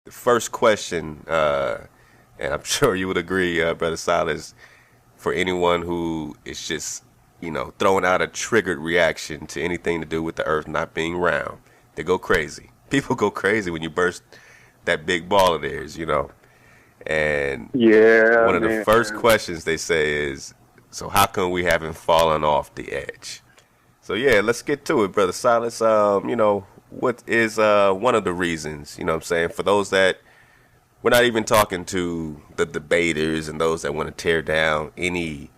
the first question, and I'm sure you would agree, Brother Silas, for anyone who is just, throwing out a triggered reaction to anything to do with the earth not being round, they go crazy. People go crazy when you burst that big ball of theirs. And Yeah, one of the first man. questions they say is, so how come we haven't fallen off the edge? So yeah, let's get to it, Brother Silas. What is one of the reasons, what I'm saying, for those that we're not even talking to the debaters and those that want to tear down any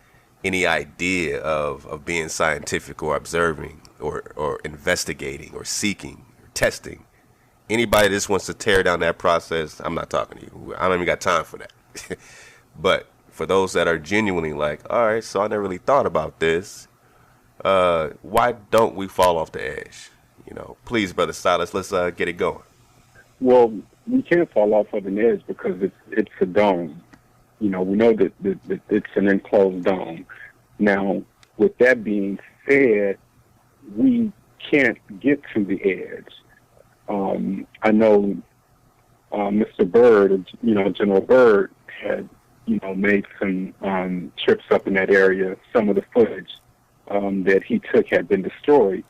idea of being scientific or observing or investigating or seeking or testing. Anybody that just wants to tear down that process, I'm not talking to you. I don't even got time for that. But for those that are genuinely like, all right, so I never really thought about this. Why don't we fall off the edge? Please, Brother Silas, let's get it going. Well, we can't fall off of an edge because it's a dome. We know that it's an enclosed dome. Now, with that being said, we can't get to the edge. I know Mr. Bird, General Bird had, made some trips up in that area. Some of the footage that he took had been destroyed.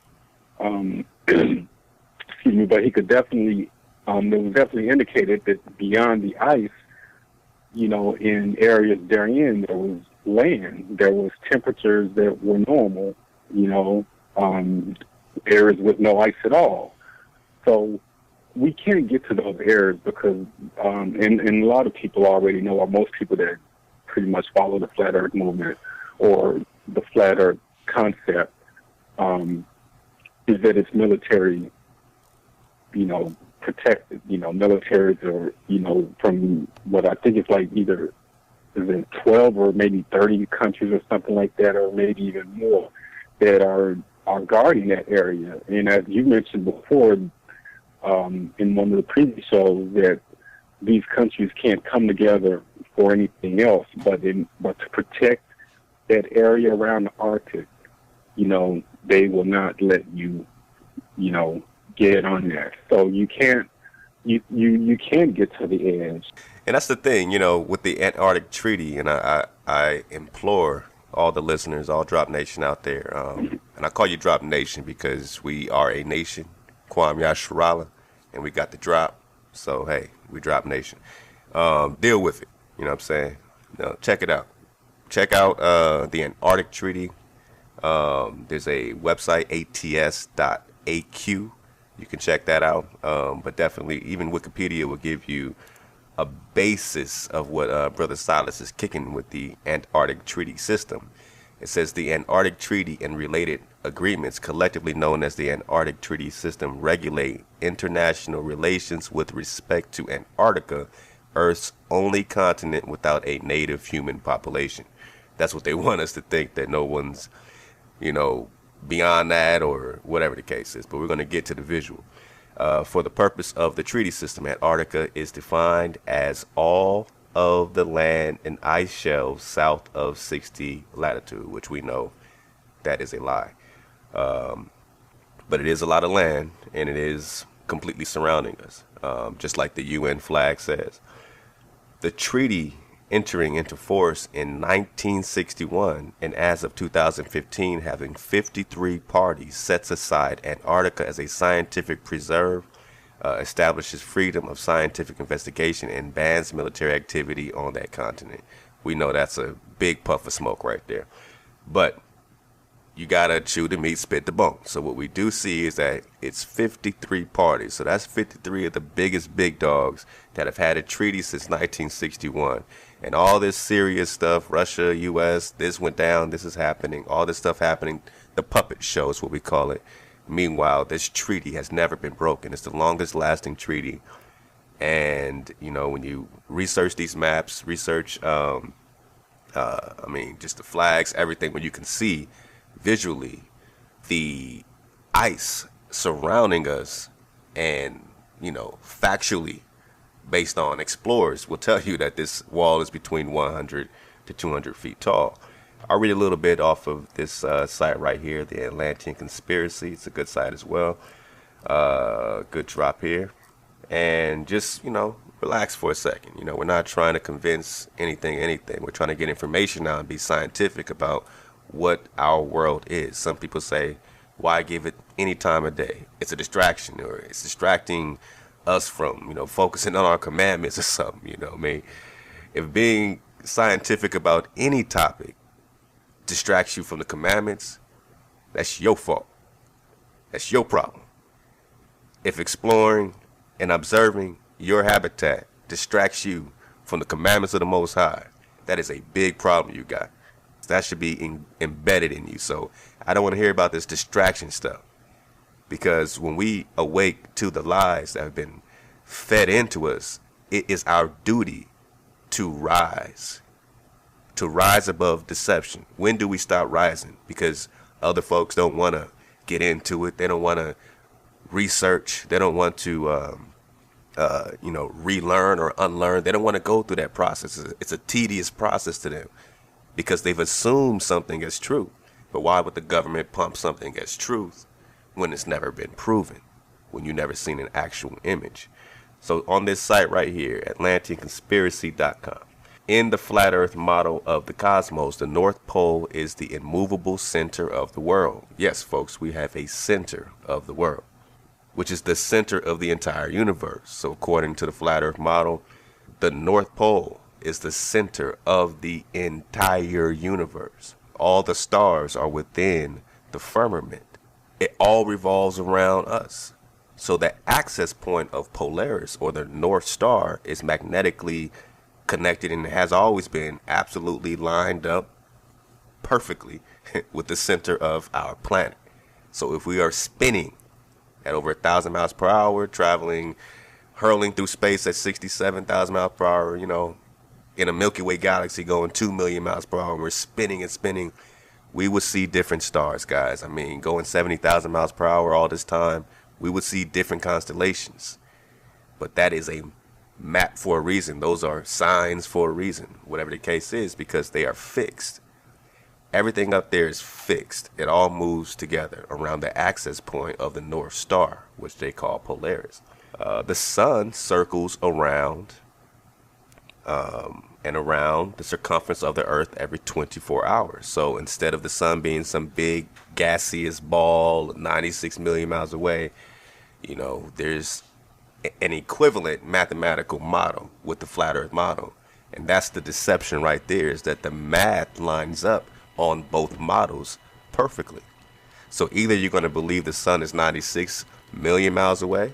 Excuse me, but he could definitely, it was definitely indicated that beyond the ice, in areas therein, there was land, there was temperatures that were normal, areas with no ice at all. So we can't get to those areas because, and a lot of people already know, or most people that pretty much follow the flat earth movement or the flat earth concept, is that it's military, protected, militaries or, from what I think it's like either is it 12 or maybe 30 countries or something like that, or maybe even more that are guarding that area. And as you mentioned before, in one of the previous shows, that these countries can't come together for anything else but to protect that area around the Arctic. They will not let you, get on there. So you can't get to the edge. And that's the thing, with the Antarctic Treaty, and I implore all the listeners, all Drop Nation out there, and I call you Drop Nation because we are a nation, Kwam Yasharala, and we got the drop. So, hey, we Drop Nation. Deal with it, you know what I'm saying? Check it out. Check out the Antarctic Treaty. There's a website, ats.aq. You can check that out. But definitely, even Wikipedia will give you a basis of what Brother Silas is kicking with the Antarctic Treaty System. It says the Antarctic Treaty and related agreements, collectively known as the Antarctic Treaty System, regulate international relations with respect to Antarctica, Earth's only continent without a native human population. That's what they want us to think, that no one's, beyond that or whatever the case is. But we're going to get to the visual. For the purpose of the treaty system, Antarctica is defined as all of the land and ice shelves south of 60 latitude, which we know that is a lie. But it is a lot of land, and it is completely surrounding us, just like the UN flag says. The treaty entering into force in 1961, and as of 2015 having 53 parties, sets aside Antarctica as a scientific preserve, establishes freedom of scientific investigation, and bans military activity on that continent. We know that's a big puff of smoke right there. But you gotta chew the meat, spit the bone. So what we do see is that it's 53 parties. So that's 53 of the biggest big dogs that have had a treaty since 1961. And all this serious stuff, Russia, U.S., this went down, this is happening, all this stuff happening, the puppet show is what we call it. Meanwhile, this treaty has never been broken. It's the longest lasting treaty. And, when you research these maps, research, just the flags, everything, when you can see visually the ice surrounding us, and factually based on explorers will tell you that this wall is between 100 to 200 feet tall. I'll read a little bit off of this site right here, the Atlantean Conspiracy. It's a good site as well. Good drop here. And just relax for a second. You know, we're not trying to convince anything. We're trying to get information out and be scientific about what our world is. Some people say, why give it any time of day? It's a distraction, or it's distracting us from, focusing on our commandments or something. I mean, if being scientific about any topic distracts you from the commandments, that's your fault. That's your problem. If exploring and observing your habitat distracts you from the commandments of the Most High, that is a big problem you got. That should be embedded in you. So I don't want to hear about this distraction stuff, because when we awake to the lies that have been fed into us, it is our duty to rise above deception. When do we stop rising? Because other folks don't want to get into it. They don't want to research. They don't want to, relearn or unlearn. They don't want to go through that process. It's a tedious process to them because they've assumed something as true. But why would the government pump something as truth when it's never been proven, when you've never seen an actual image? So on this site right here, AtlanteanConspiracy.com, in the flat earth model of the cosmos, the North Pole is the immovable center of the world. Yes, folks, we have a center of the world, which is the center of the entire universe. So according to the flat earth model, the North Pole is the center of the entire universe. All the stars are within the firmament. It all revolves around us. So the access point of Polaris, or the North Star, is magnetically connected and has always been absolutely lined up perfectly with the center of our planet. So if we are spinning at over 1,000 miles per hour, hurling through space at 67,000 miles per hour, in a Milky Way galaxy going 2 million miles per hour, and we're spinning and spinning, we would see different stars, guys. I mean, going 70,000 miles per hour all this time, we would see different constellations. But that is a map for a reason. Those are signs for a reason, whatever the case is, because they are fixed. Everything up there is fixed. It all moves together around the access point of the North Star, which they call Polaris. The sun circles around and around the circumference of the Earth every 24 hours. So instead of the sun being some big gaseous ball 96 million miles away, there's an equivalent mathematical model with the flat earth model. And that's the deception right there, is that the math lines up on both models perfectly. So either you're going to believe the sun is 96 million miles away,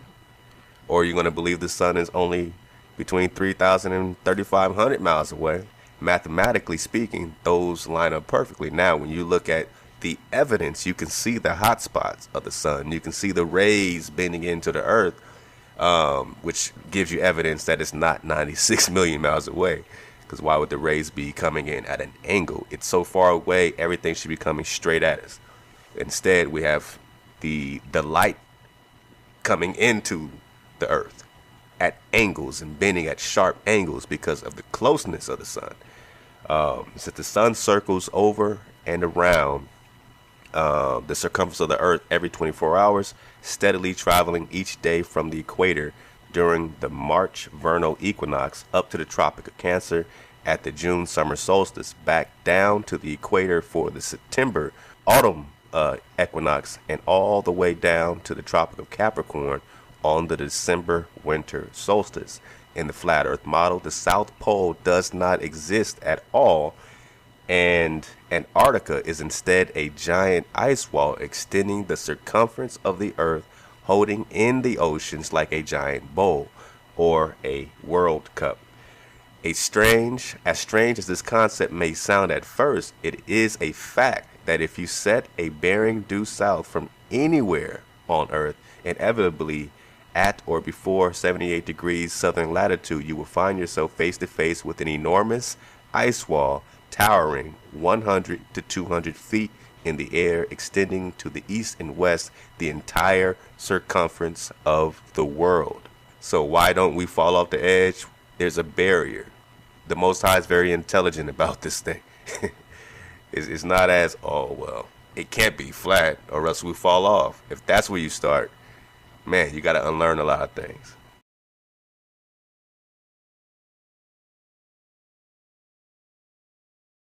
or you're going to believe the sun is only between 3,000 and 3,500 miles away. Mathematically speaking, those line up perfectly. Now, when you look at the evidence, you can see the hot spots of the sun. You can see the rays bending into the earth, which gives you evidence that it's not 96 million miles away. Because why would the rays be coming in at an angle? It's so far away, everything should be coming straight at us. Instead, we have the light coming into the earth at angles and bending at sharp angles because of the closeness of the sun. So the sun circles over and around the circumference of the earth every 24 hours, steadily traveling each day from the equator during the March vernal equinox up to the Tropic of Cancer at the June summer solstice, back down to the equator for the September autumn equinox, and all the way down to the Tropic of Capricorn on the December winter solstice. In the flat earth model, the South Pole does not exist at all, and Antarctica is instead a giant ice wall extending the circumference of the earth, holding in the oceans like a giant bowl or a World Cup. As strange as this concept may sound at first, it is a fact that if you set a bearing due south from anywhere on earth, inevitably at or before 78 degrees southern latitude, you will find yourself face to face with an enormous ice wall towering 100 to 200 feet in the air, extending to the east and west the entire circumference of the world. So why don't we fall off the edge? There's a barrier. The Most High is very intelligent about this thing. It's not as, it can't be flat or else we fall off. If that's where you start, man, you got to unlearn a lot of things.